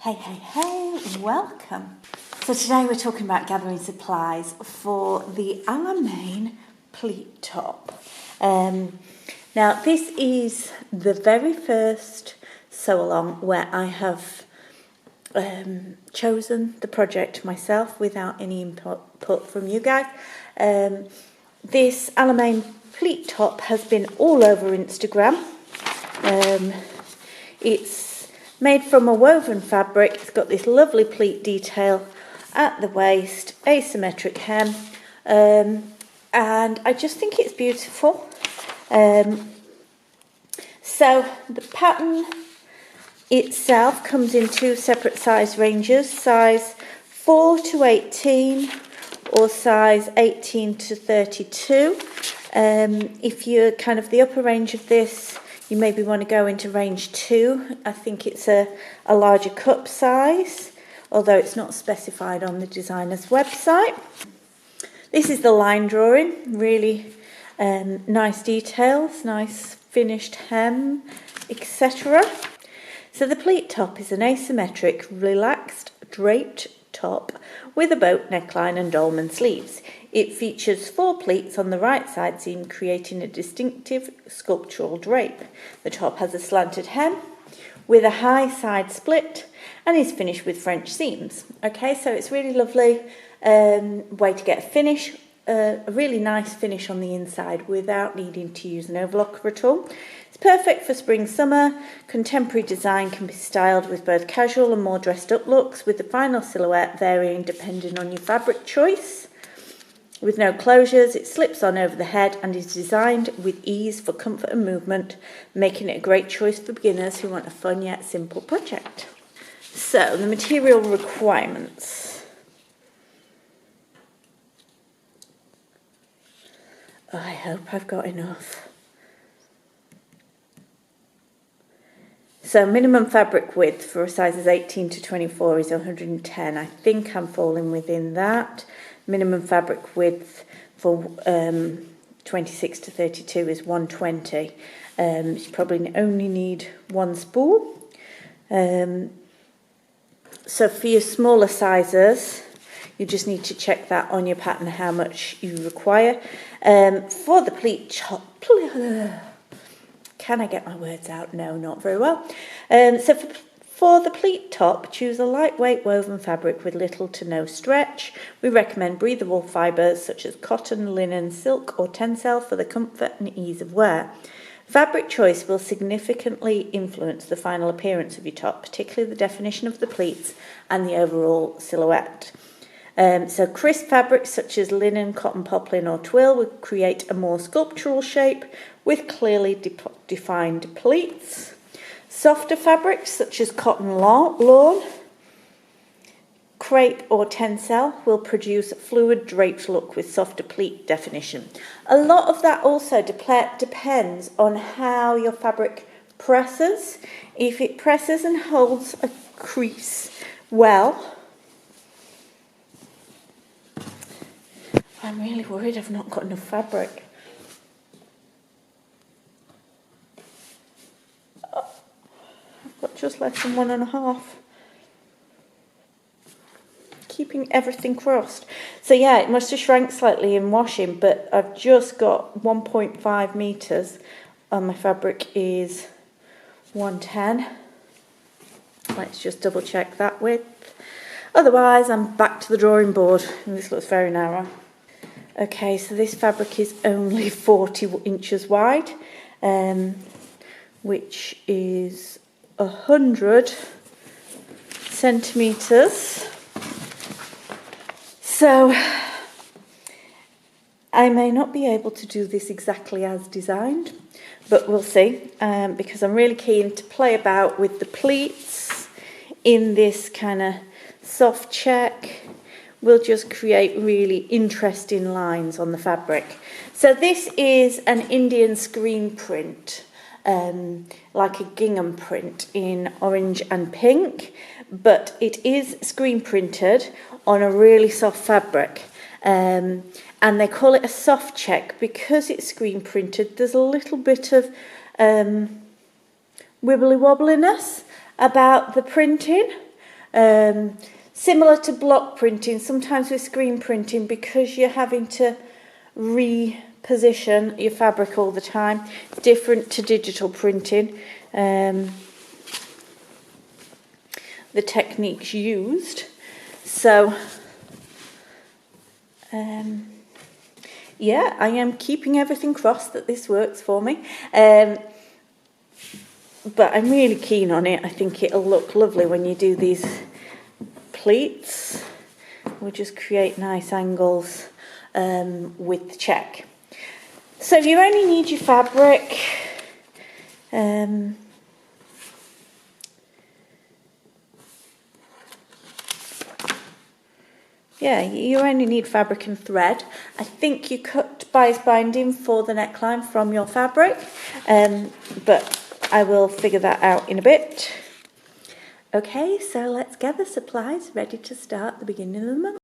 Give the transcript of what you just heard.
Hey, welcome. So today we're talking about gathering supplies for the Àlamain pleat top. Now this is the very first sew along where I have chosen the project myself without any input from you guys. This Àlamain pleat top has been all over Instagram. It's made from a woven fabric. It's got this lovely pleat detail at the waist, asymmetric hem, and I just think it's beautiful. So the pattern itself comes in two separate size ranges, size 4 to 18 or size 18 to 32. If you're kind of the upper range of this, you maybe want to go into range 2. I think it's a larger cup size, although it's not specified on the designer's website. This is the line drawing, really nice details, nice finished hem, etc. So the pleat top is an asymmetric, relaxed, draped top with a boat neckline and dolman sleeves. It features 4 pleats on the right side seam, creating a distinctive sculptural drape. The top has a slanted hem with a high side split and is finished with French seams. Okay, so it's really lovely way to get a finish, a really nice finish on the inside without needing to use an overlocker at all. It's perfect for spring, summer. Contemporary design can be styled with both casual and more dressed up looks, with the final silhouette varying depending on your fabric choice. With no closures, it slips on over the head and is designed with ease for comfort and movement, making it a great choice for beginners who want a fun yet simple project. So, the material requirements. I hope I've got enough. So, minimum fabric width for sizes 18 to 24 is 110. I think I'm falling within that. Minimum fabric width for 26 to 32 is 120. You probably only need 1 spool. So for your smaller sizes, you just need to check that on your pattern how much you require. For the pleat top, can I get my words out? No, not very well. So for the pleat top, choose a lightweight woven fabric with little to no stretch. We recommend breathable fibres such as cotton, linen, silk or tencel for the comfort and ease of wear. Fabric choice will significantly influence the final appearance of your top, particularly the definition of the pleats and the overall silhouette. So crisp fabrics such as linen, cotton, poplin or twill will create a more sculptural shape with clearly defined pleats. Softer fabrics such as cotton lawn, crepe or tencel will produce a fluid draped look with softer pleat definition. A lot of that also depends on how your fabric presses. If it presses and holds a crease well, I'm really worried I've not got enough fabric. Got just less than 1.5. Keeping everything crossed. So yeah, it must have shrank slightly in washing, but I've just got 1.5 meters and my fabric is 110. Let's just double check that width. Otherwise, I'm back to the drawing board, and this looks very narrow. Okay, so this fabric is only 40 inches wide, which is 100 centimeters. So I may not be able to do this exactly as designed, but we'll see, because I'm really keen to play about with the pleats in this kind of soft check. We'll just create really interesting lines on the fabric. So this is an Indian screen print, like a gingham print in orange and pink, but it is screen printed on a really soft fabric, and they call it a soft check because it's screen printed. There's a little bit of wibbly wobbliness about the printing, Similar to block printing, sometimes with screen printing, because you're having to reposition your fabric all the time, different to digital printing. The techniques used. So, yeah, I am keeping everything crossed that this works for me. But I'm really keen on it. I think it'll look lovely when you do these pleats. We'll just create nice angles with the check. So you only need your fabric. Yeah, you only need fabric and thread. I think you cut bias binding for the neckline from your fabric, but I will figure that out in a bit. Okay, so let's get the supplies ready to start the beginning of the month.